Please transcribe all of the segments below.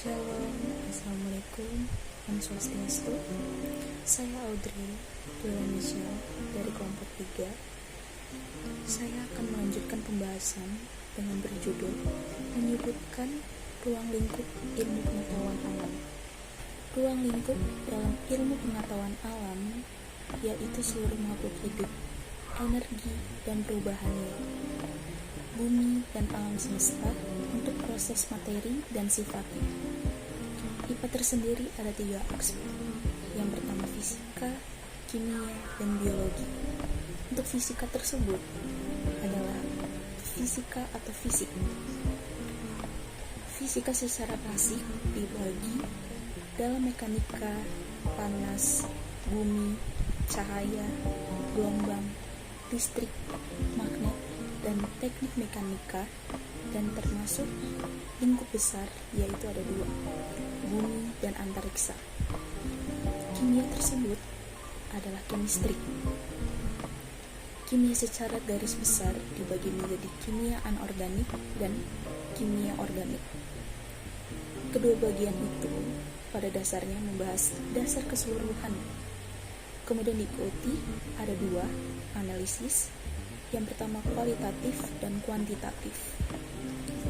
Shalom, Assalamualaikum, Om Swastiastu. Saya Audrey Indonesia dari kelompok 3. Saya akan melanjutkan pembahasan dengan berjudul menyebutkan ruang lingkup ilmu pengetahuan alam. Ruang lingkup dalam ilmu pengetahuan alam yaitu seluruh makhluk hidup, energi dan perubahannya, bumi dan alam semesta untuk proses materi dan sifatnya. IPA tersendiri ada 3 aspek. Yang pertama fisika, kimia, dan biologi. Untuk fisika tersebut adalah fisika atau fisik. Fisika secara klasik dibagi dalam mekanika, panas, bumi, cahaya, gelombang, listrik, magnet, dan teknik mekanika, dan termasuk lingkup besar yaitu ada 2, bumi dan antariksa. Kimia tersebut adalah chemistry. Kimia secara garis besar dibagi menjadi kimia anorganik dan kimia organik. Kedua bagian itu pada dasarnya membahas dasar keseluruhan. Kemudian diikuti ada 2, analisis. Yang pertama kualitatif dan kuantitatif.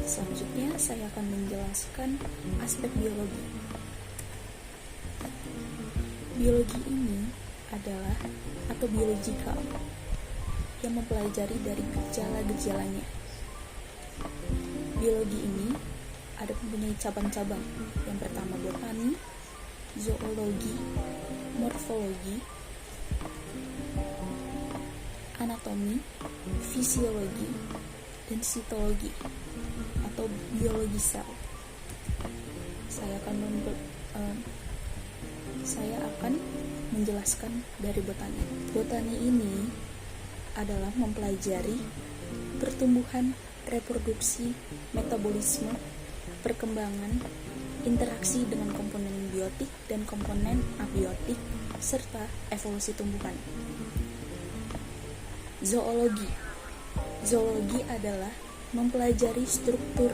Selanjutnya saya akan menjelaskan aspek biologi. Biologi ini adalah atau biologikal yang mempelajari dari gejala-gejalanya. Biologi ini ada mempunyai cabang-cabang. Yang pertama botani, zoologi, morfologi, anatomi, fisiologi, dan sitologi atau biologi sel. Saya akan menjelaskan dari botani. Botani ini adalah mempelajari pertumbuhan, reproduksi, metabolisme, perkembangan, interaksi dengan komponen biotik dan komponen abiotik, serta evolusi tumbuhan. Zoologi. Zoologi adalah mempelajari struktur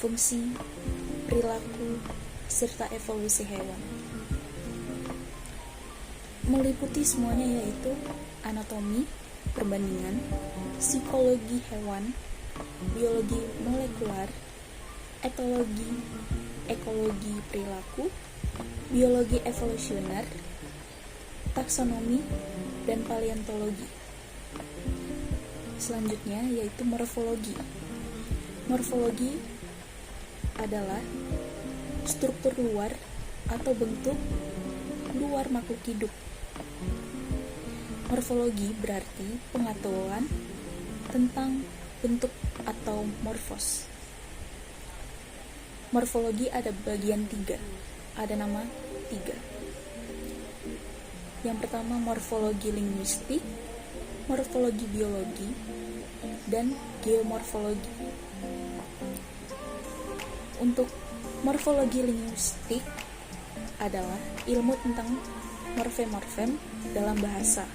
fungsi, perilaku, serta evolusi hewan. Meliputi semuanya yaitu anatomi, perbandingan, psikologi hewan, biologi molekular, etologi, ekologi perilaku, biologi evolusioner, taksonomi, dan paleontologi. Selanjutnya yaitu morfologi. Morfologi adalah struktur luar atau bentuk luar makhluk hidup. Morfologi berarti pengetahuan tentang bentuk atau morfos. Morfologi ada bagian 3, ada nama 3. Yang pertama morfologi linguistik, morfologi biologi, dan geomorfologi. Untuk morfologi linguistik adalah ilmu tentang morfem-morfem dalam bahasa.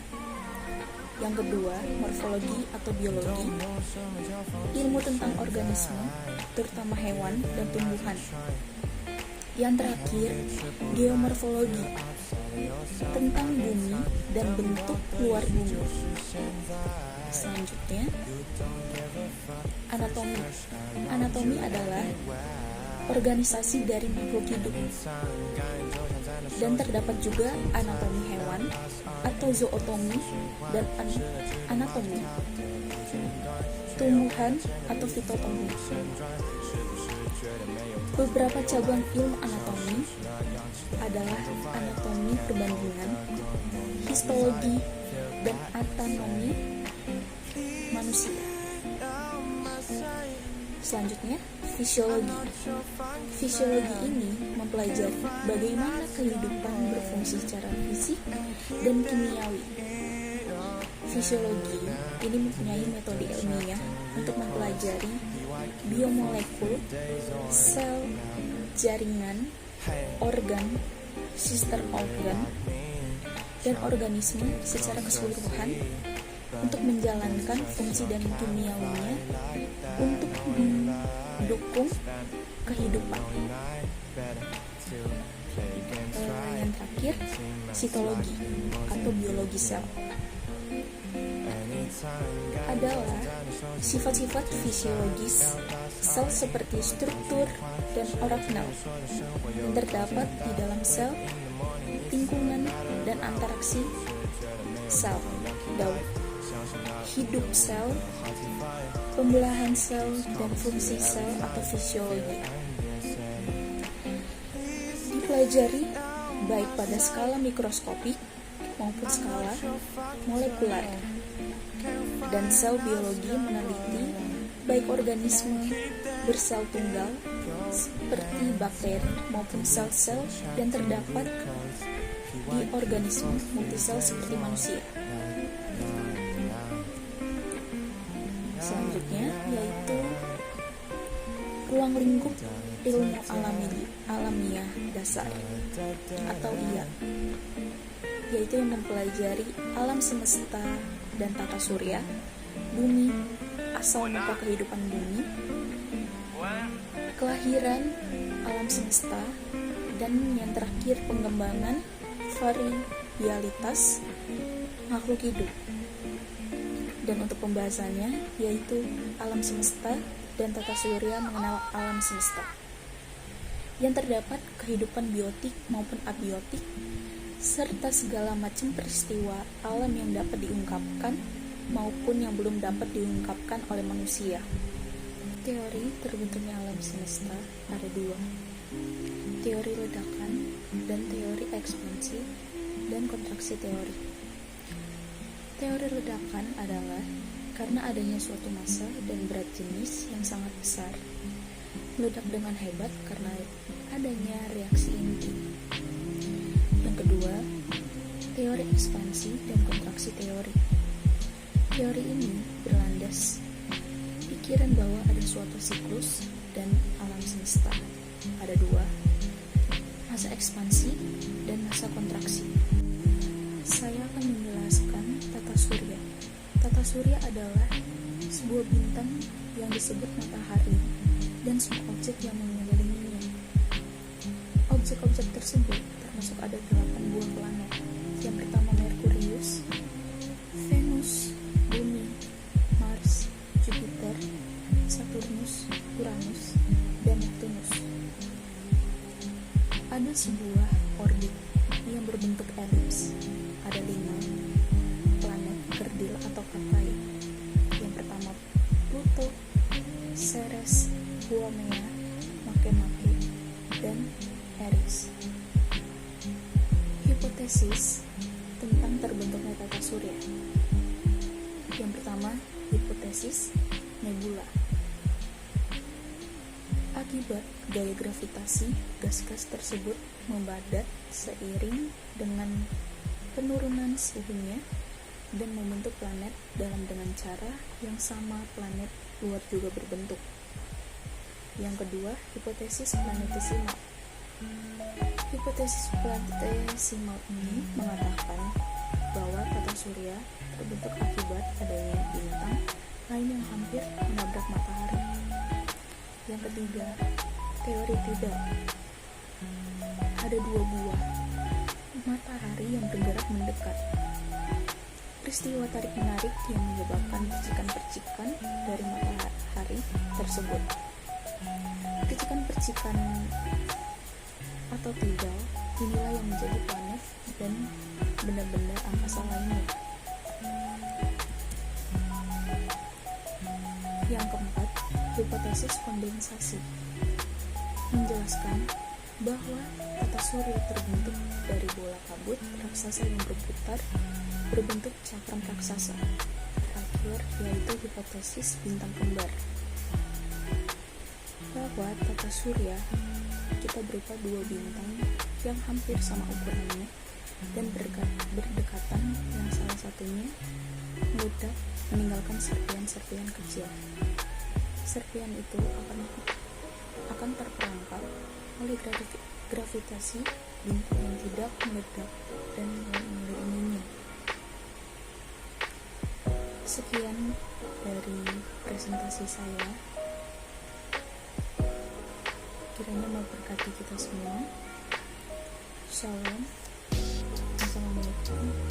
Yang kedua, morfologi atau biologi, ilmu tentang organisme, terutama hewan dan tumbuhan. Yang terakhir, geomorfologi, tentang bumi dan bentuk luar bumi. Selanjutnya, anatomi. Anatomi adalah organisasi dari makhluk hidup. Dan terdapat juga anatomi hewan atau zootomi dan anatomi tumbuhan atau fitotomi. Beberapa cabang ilmu anatomi adalah anatomi perbandingan, histologi, dan anatomi manusia. Selanjutnya, fisiologi. Fisiologi ini mempelajari bagaimana kehidupan berfungsi secara fisik dan kimiawi. Fisiologi ini mempunyai metode ilmiah untuk mempelajari biomolekul, sel, jaringan, organ, sistem organ, dan organisme secara keseluruhan untuk menjalankan fungsi dan kimiawinya untuk mendukung kehidupan. Yang terakhir, sitologi atau biologi sel adalah sifat-sifat fisiologis sel seperti struktur dan organel yang terdapat di dalam sel, lingkungan, dan interaksi sel, daun, hidup sel, pembelahan sel, dan fungsi sel atau fisiologi. Dipelajari baik pada skala mikroskopik maupun skala molekuler. Dan sel biologi meneliti baik organisme bersel tunggal seperti bakteri maupun sel-sel yang terdapat di organisme multisel seperti manusia. Selanjutnya yaitu ruang lingkup ilmu alamiah dasar atau IA, yaitu yang mempelajari alam semesta dan tata surya, bumi, asal muka kehidupan bumi, kelahiran alam semesta, dan yang terakhir pengembangan variabilitas makhluk hidup. Dan untuk pembahasannya yaitu alam semesta dan tata surya mengenal alam semesta, yang terdapat kehidupan biotik maupun abiotik, serta segala macam peristiwa alam yang dapat diungkapkan maupun yang belum dapat diungkapkan oleh manusia. Teori terbentuknya alam semesta ada dua, teori ledakan dan teori ekspansi dan kontraksi teori. Teori ledakan adalah karena adanya suatu massa dan berat jenis yang sangat besar, meledak dengan hebat karena adanya reaksi inti. Yang kedua, teori ekspansi dan kontraksi teori. Teori ini berlandas pikiran bahwa ada suatu siklus dan alam semesta. Ada dua, masa ekspansi dan masa kontraksi. Saya akan menjelaskan tata surya. Tata surya adalah sebuah bintang yang disebut matahari dan semua objek yang mengelilinginya. Objek-objek tersebut termasuk ada 8 buah planet. Yang pertama Merkurius, Venus, Bumi, Mars, Jupiter, Saturnus, Uranus, dan Neptunus. Ada sebuah orbit yang berbentuk elips. Ada 5 planet kerdil atau kapai. Yang pertama Pluto, Ceres, Haumea, Makemake, dan Eris. Hipotesis tentang terbentuknya tata surya. Yang pertama, hipotesis nebula. Akibat gaya gravitasi, gas-gas tersebut membadat seiring dengan penurunan suhunya dan membentuk planet dengan cara yang sama planet luar juga berbentuk. Yang kedua, hipotesis planetesimal. Hipotesis planetesimal ini mengatakan bahwa tata surya terbentuk akibat adanya bintang lain yang hampir menabrak matahari. Yang ketiga, teori tidal. Ada 2 buah matahari yang bergerak mendekat. Peristiwa tarik-menarik yang menyebabkan percikan-percikan dari matahari tersebut. Percikan-percikan atau tidal inilah yang menjadi planet dan benda-benda angkasa lainnya. Yang keempat, hipotesis kondensasi menjelaskan bahwa tata surya terbentuk dari bola kabut raksasa yang berputar berbentuk cakram raksasa. Terakhir yaitu hipotesis bintang kembar, bahwa tata surya kita berupa 2 bintang yang hampir sama ukurannya dan berdekatan, yang salah satunya meledak meninggalkan serpian-serpian kecil. Serpian itu akan terperangkap oleh gravitasi bintang yang tidak meledak dan mengelilinginya. Sekian dari presentasi saya. kiranya memberkati kita semua. Shalom. Assalamualaikum